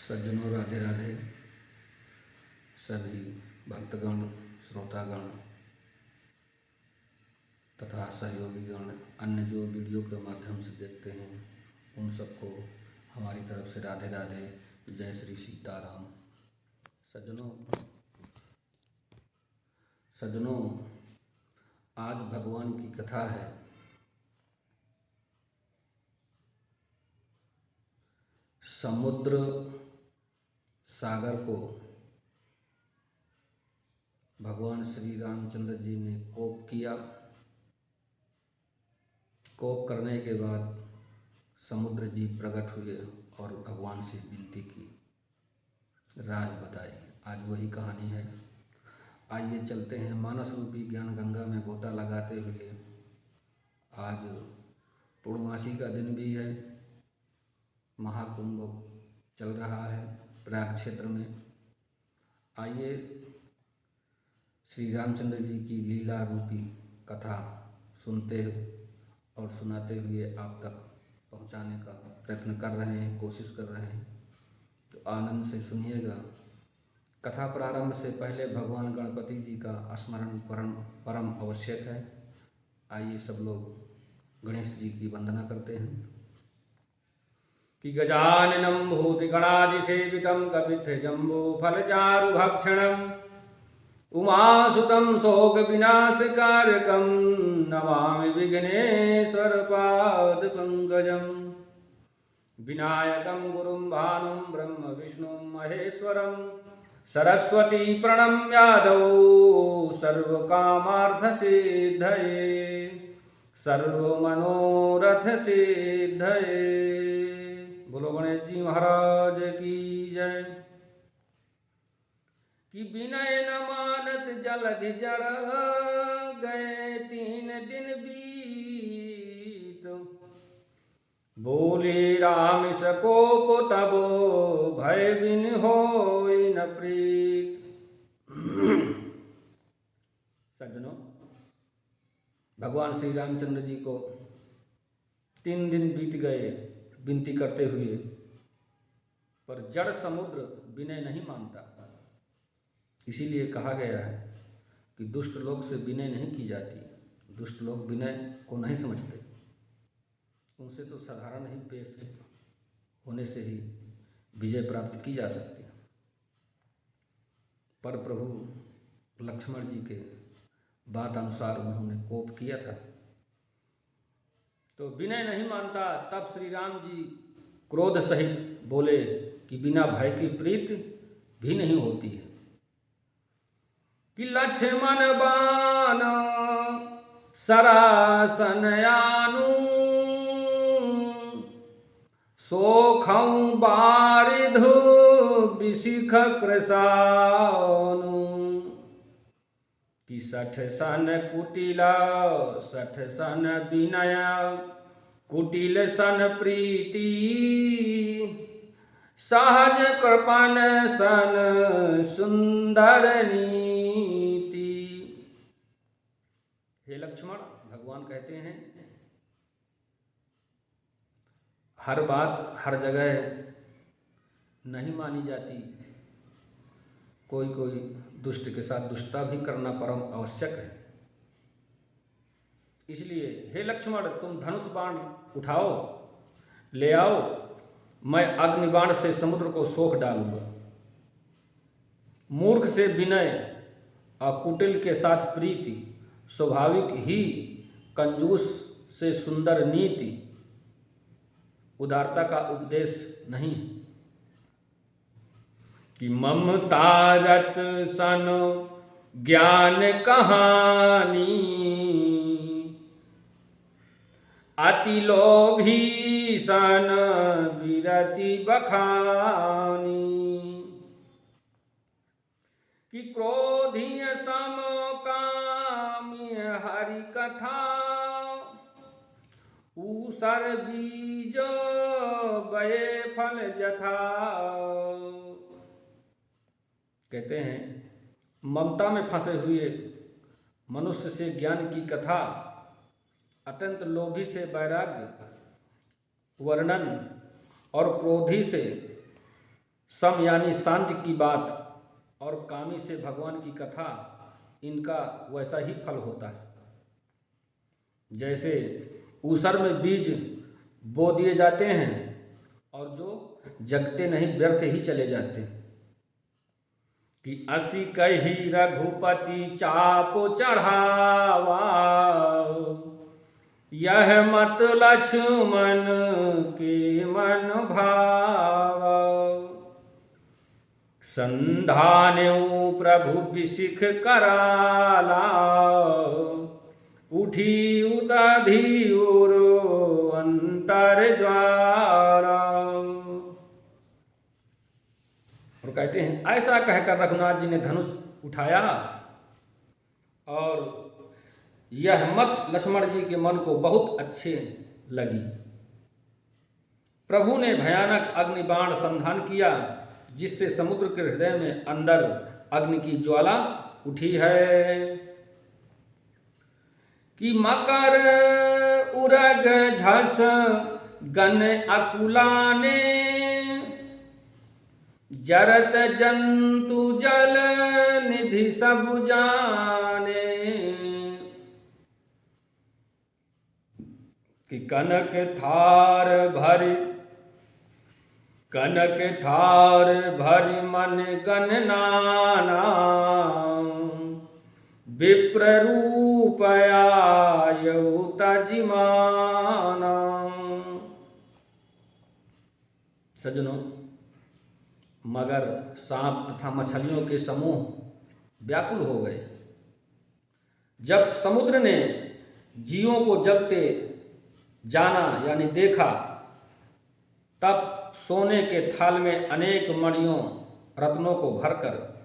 सज्जनों, राधे राधे। सभी भक्तगण, श्रोतागण तथा सहयोगीगण अन्य जो वीडियो के माध्यम से देखते हैं उन सबको हमारी तरफ से राधे राधे, जय श्री सीताराम। सज्जनों, आज भगवान की कथा है। समुद्र सागर को भगवान श्री रामचंद्र जी ने कोप किया। कोप करने के बाद समुद्र जी प्रकट हुए और भगवान से विनती की, राह बताई। आज वही कहानी है। आइए चलते हैं मानस रूपी ज्ञान गंगा में गोता लगाते हुए। आज पूर्णमासी का दिन भी है। महाकुंभ चल रहा है प्रयाग क्षेत्र में। आइए श्री रामचंद्र जी की लीला रूपी कथा सुनते और सुनाते हुए आप तक पहुंचाने का प्रयत्न कर रहे हैं, कोशिश कर रहे हैं। तो आनंद से सुनिएगा। कथा प्रारंभ से पहले भगवान गणपति जी का स्मरण परम आवश्यक है। आइए सब लोग गणेश जी की वंदना करते हैं। कि गजाननं भूतिगणादिसेवितं कपित्थजम्बूफलचारुभक्षणं उमासुतं शोकविनाशकारकं नमामि विघ्नेश्वरपादपङ्कजं। विनायकं गुरुं भानुं ब्रह्म विष्णुं महेश्वरं सरस्वती प्रणम्यादौ सर्वकामार्थसिद्धये सर्वमनोरथसिद्धये। बोलो गणेश जी महाराज की जय। कि विनय न मानत जलधि जड़ गए 3 दिन बीत, बोले राम सकोप तब भय बिन होई न प्रीत। सज्जनों, भगवान श्री रामचंद्र जी को 3 दिन बीत गए विनती करते हुए, पर जड़ समुद्र विनय नहीं मानता। इसीलिए कहा गया है कि दुष्ट लोग से विनय नहीं की जाती। दुष्ट लोग विनय को नहीं समझते। उनसे तो साधारण ही पेश होने से ही विजय प्राप्त की जा सकती है। पर प्रभु लक्ष्मण जी के बात अनुसार उन्होंने कोप किया था, तो विनय नहीं मानता। तब श्री राम जी क्रोध सहित बोले कि बिना भय की प्रीति भी नहीं होती है। कि लक्ष्मण बाण सरासन आनु, सोखं बारिधु बिशिख कृसानु। कि 60 सन कुटिला 60 सन विनय, कुटिल सन प्रीति, सहज कृपण सन सुंदर नीति। हे लक्ष्मण, भगवान कहते हैं हर बात हर जगह नहीं मानी जाती। कोई कोई दुष्ट के साथ दुष्टता भी करना परम आवश्यक है। इसलिए हे लक्ष्मण, तुम धनुष बाण उठाओ, ले आओ। मैं अग्निबाण से समुद्र को सोख डालूंगा। मूर्ख से विनय और कुटिल के साथ प्रीति, स्वाभाविक ही कंजूस से सुंदर नीति, उदारता का उपदेश नहीं। कि ममता रत सन ज्ञान कहानी, अति लोभी सन विरति बखानी। कि क्रोधी सम कामी हरि कथा, ऊसर बीज बये फल जथा। कहते हैं ममता में फंसे हुए मनुष्य से ज्ञान की कथा, अत्यंत लोभी से वैराग्य वर्णन और क्रोधी से सम यानी शांति की बात और कामी से भगवान की कथा, इनका वैसा ही फल होता है। जैसे ऊसर में बीज बो दिए जाते हैं और जो जगते नहीं व्यर्थ ही चले जाते हैं। कि असी कही रघुपति चाप चढ़ावा, यह मत लक्ष्मण के मन भावा। संधान्यु प्रभु बिसिख कराला, उठी उदधियुर अंतर ज्वाला। और कहते हैं ऐसा कहकर रघुनाथ जी ने धनुष उठाया और यह मत लक्ष्मण जी के मन को बहुत अच्छे लगी। प्रभु ने भयानक अग्निबाण संधान किया, जिससे समुद्र के हृदय में अंदर अग्नि की ज्वाला उठी है। कि मकर उरग झस गन अकुलाने, जरत जंतु जल निधि सब जाने। कि कनक थार भरि मन गण नाना, विप्र रूप आयौ तजिमाना। सज्जनों, मगर, सांप तथा मछलियों के समूह व्याकुल हो गए। जब समुद्र ने जीवों को जलते जाना यानी देखा, तब सोने के थाल में अनेक मणियों रत्नों को भरकर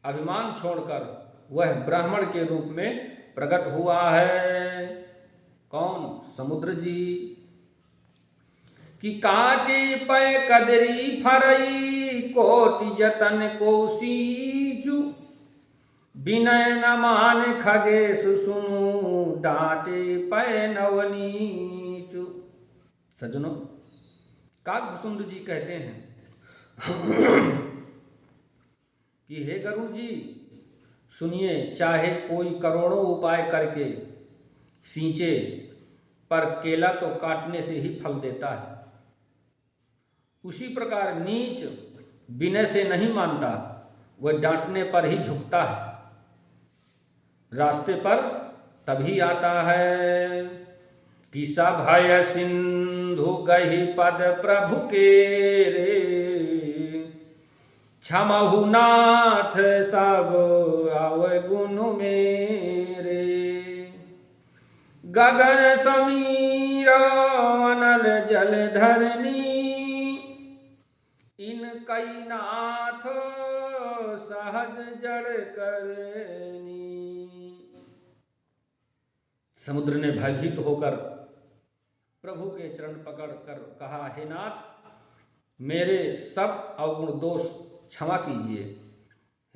अभिमान छोड़कर वह ब्राह्मण के रूप में प्रकट हुआ है। कौन? समुद्र जी। कि काटी पै कदरी फरई, कोटि जतन कोसीजु, विनय न मान खगेश सुनु, डांटे पै नवनीचु। सज्जनों, काकभुसुंड जी कहते हैं कि हे गरुड़ जी, सुनिए, चाहे कोई करोड़ों उपाय करके सींचे, पर केला तो काटने से ही फल देता है। उसी प्रकार नीच विनय से नहीं मानता, वह डांटने पर ही झुकता है। रास्ते पर तभी आता है। कि सभय सिंधु गहि पद प्रभु के रे, क्षमहु नाथ सब अवगुण मेरे। गगन समीर अनल जल धरनी, इन कई नाथ सहज जड़ करनी। समुद्र ने भयभीत होकर प्रभु के चरण पकड़ कर कहा, हे नाथ, मेरे सब अवगुण दोष क्षमा कीजिए।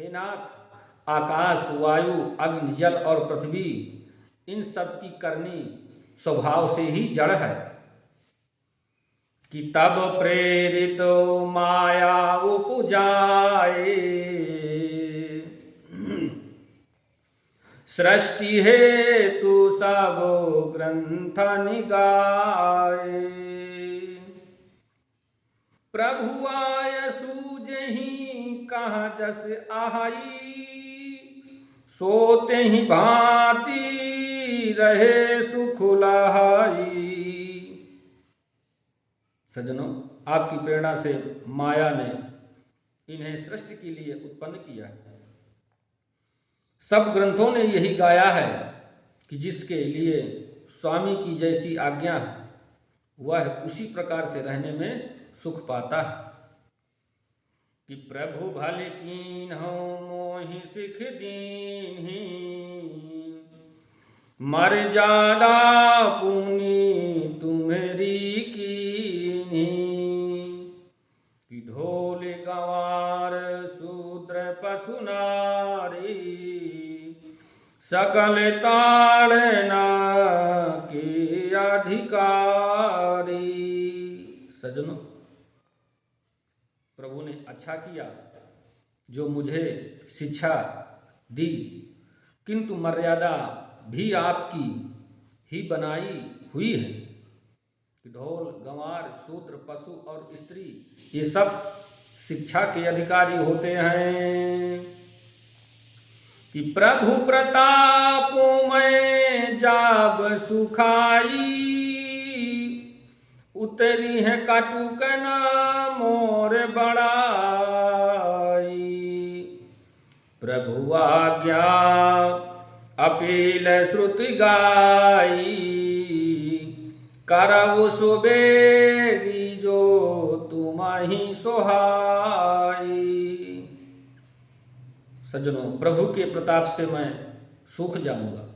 हे नाथ, आकाश, वायु, अग्नि, जल और पृथ्वी, इन सब की करनी स्वभाव से ही जड़ है। कि तब प्रेरित माया उपजाए, सृष्टि हेतु सब ग्रंथ निगाए। प्रभु आय सूझहि कहाँ जस आहाई, सोते ही भांति रहे सुख लहाई। सज्जनों, आपकी प्रेरणा से माया ने इन्हें सृष्टि के लिए उत्पन्न किया है। सब ग्रंथों ने यही गाया है कि जिसके लिए स्वामी की जैसी आज्ञा है, वह उसी प्रकार से रहने में सुख पाता है। कि प्रभु भल कीन्हु मोहि सिख दीन्हि, मर्यादा पुनि तुम्हारी कीन्हि। कि ढोल गंवार शूद्र पशु नारी, सकल ताड़ना के अधिकारी। सज्जनों, प्रभु ने अच्छा किया जो मुझे शिक्षा दी, किंतु मर्यादा भी आपकी ही बनाई हुई है। ढोल, गंवार, शूद्र, पशु और स्त्री ये सब शिक्षा के अधिकारी होते हैं। कि प्रभु प्रताप में जाब सुखाई, उतरी है काटुक न मोर बड़ाई। प्रभु आज्ञा अपील श्रुति गाई, करऊ सुबेगी जो तुम्हि सोहाई। सज्जनों, प्रभु के प्रताप से मैं सूख जाऊंगा,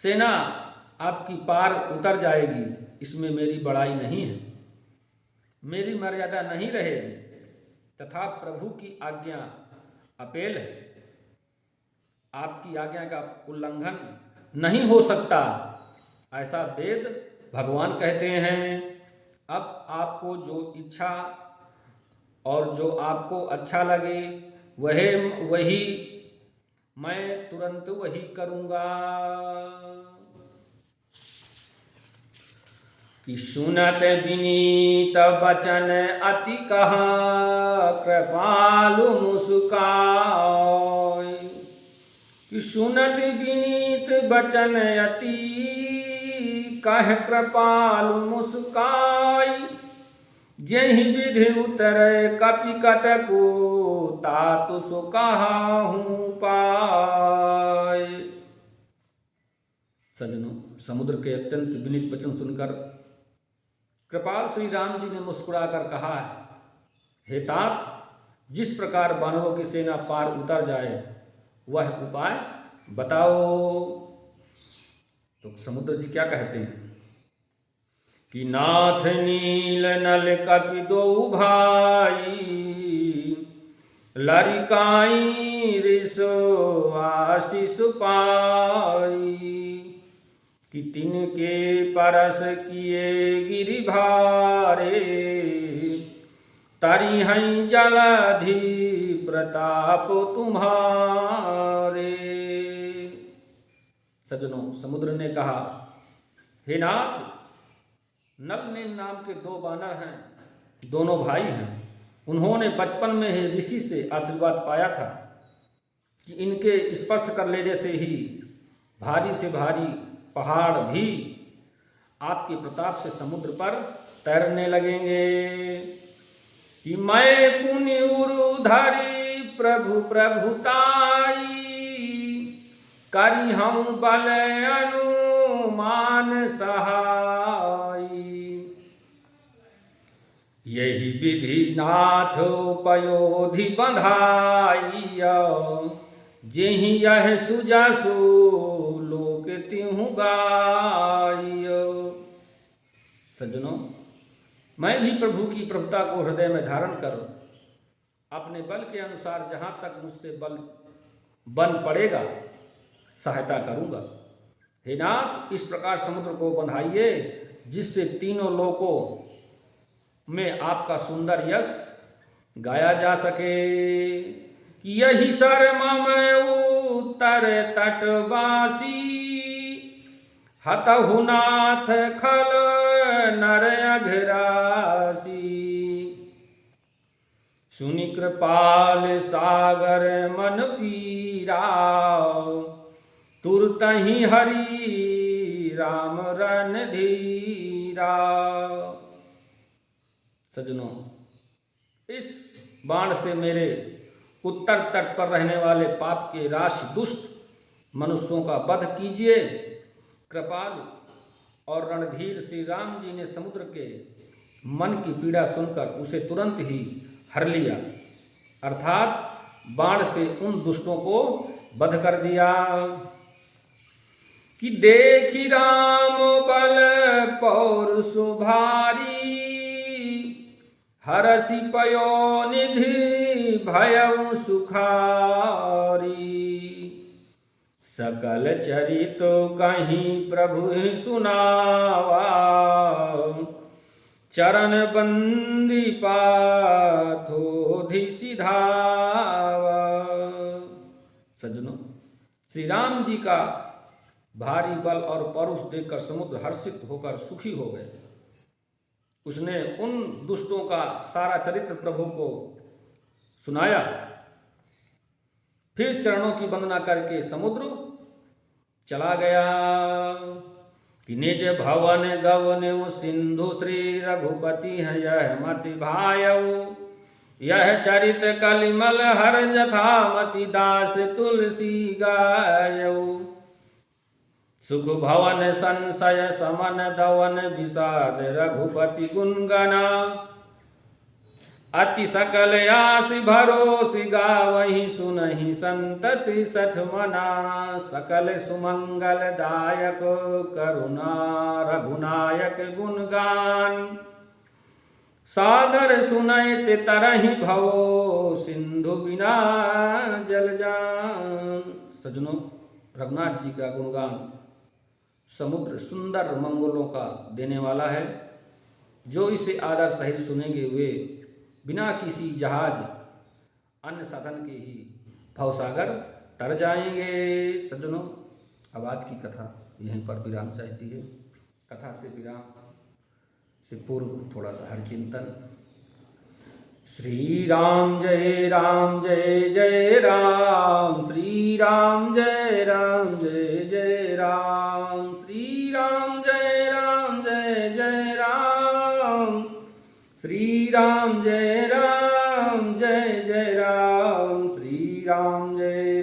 सेना आपकी पार उतर जाएगी, इसमें मेरी बड़ाई नहीं है, मेरी मर्यादा नहीं रहेगी, तथा प्रभु की आज्ञा अपेल है, आपकी आज्ञा का उल्लंघन नहीं हो सकता, ऐसा वेद भगवान कहते हैं। अब आपको जो इच्छा और जो आपको अच्छा लगे वही मैं तुरंत वही करूँगा। कि सुनत विनीत बचन अति कहा, कृपालु मुस्काय। कि सुनत विनीत बचन अति कह, कृपालु मुस्काई। जेहि विधि उतरे कपि कटकु, तातु सो कहाहूँ पाय। सज्जनों, समुद्र के अत्यंत विनीत वचन सुनकर कृपाल श्री राम जी ने मुस्कुराकर कहा है, हे तात, जिस प्रकार वानरों की सेना पार उतर जाए वह उपाय बताओ। तो समुद्र जी क्या कहते हैं कि नाथ नील नल कपि दो भाई, लरिकाई रिसो आशीष पाई। कि तिनके परस किए गिरि भारे, तरि हैं जलधि प्रताप तुम्हारे। सज्जनों, समुद्र ने कहा, हे नाथ, नल नील नाम के दो वानर हैं, दोनों भाई हैं। उन्होंने बचपन में ही ऋषि से आशीर्वाद पाया था कि इनके स्पर्श कर लेने से ही भारी से भारी पहाड़ भी आपके प्रताप से समुद्र पर तैरने लगेंगे। कि मैं पुण्य उरुधरी प्रभु प्रभुताई, करी हम बल अनुमान सहाई। यही विधि नाथ पयोधि बंधाई, जेहि यह सुजसु लोक तिहु गाइयो। सज्जनों, मैं भी प्रभु की प्रभुता को हृदय में धारण कर अपने बल के अनुसार जहाँ तक मुझसे बल बन पड़ेगा सहायता करूँगा। हे नाथ, इस प्रकार समुद्र को बंधाइए जिससे तीनों लोकों में आपका सुंदर यश गाया जा सके। कि यही शर्म उत्तर तटवासी, हतहु नाथ खल नर अघरासी। सुनि कृपाल सागर मन पीरा, तुरतहि हरि राम रणधीरा। सज्जनों, इस बाण से मेरे उत्तर तट पर रहने वाले पाप के राशि दुष्ट मनुष्यों का वध कीजिए। कृपालु और रणधीर श्री राम जी ने समुद्र के मन की पीड़ा सुनकर उसे तुरंत ही हर लिया, अर्थात बाण से उन दुष्टों को वध कर दिया। कि देखी राम बल पौरुष भारी, हरषि पयोनिधि भयउ सुखारी। सकल चरित कहीं प्रभु सुनावा, चरण बंदी पाथोधि सिधावा। सज्जनों, श्री राम जी का भारी बल और पौरुष देखकर समुद्र हर्षित होकर सुखी हो गए। उसने उन दुष्टों का सारा चरित्र प्रभु को सुनाया। फिर चरणों की वंदना करके समुद्र चला गया। कि निज भवन गवन्यु सिंधु श्री रघुपति हैं यह मति भायऊ। यह चरित कलिमल हर यथा मति दास तुलसी गायऊ। सुख भवन संशय समन दवन विषाद रघुपति गुणगना। अति सकल आस भरोसि गावहि सुनहि संतति सठ मना। सकल सुमंगल दायक करुणा रघुनायक गुणगान। सादर सुनैत तरहि भवो सिंधु बिना जल जान। सज्जनों, रघुनाथ जी का गुणगान समुद्र सुंदर मंगलों का देने वाला है। जो इसे आदर सहित सुनेंगे वे बिना किसी जहाज अन्य साधन के ही भवसागर तर जाएंगे। सज्जनों, अब आज की कथा यहीं पर विराम चाहती है। कथा से विराम से पूर्व थोड़ा सा हर चिंतन। श्री राम जय जय राम। श्री राम जय जय राम। श्री राम जय जय राम। श्री राम जय जय राम। श्री राम जय